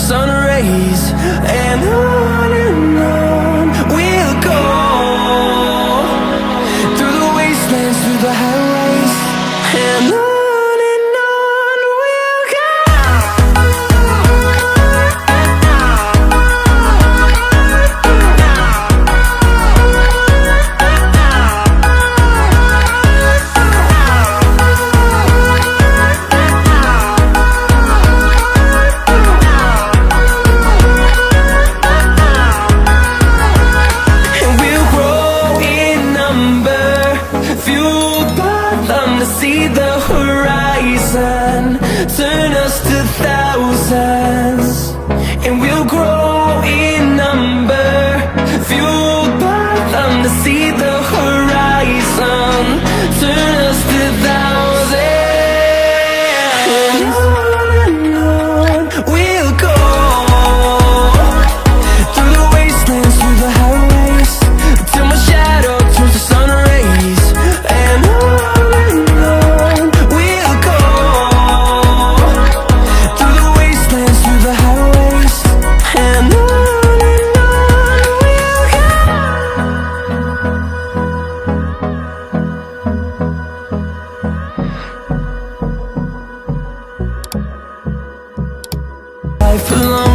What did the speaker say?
sun rays, and on we'll go, through the wastelands, through the highways, and on we'll go. To see the horizon, turn us to thousands, and we'll grow in number, fueled by them. To see the horizon, turn us to thousands, and on we'll go, through the wastelands, through the highways, till my shadow turns to sun rays, and on life alone.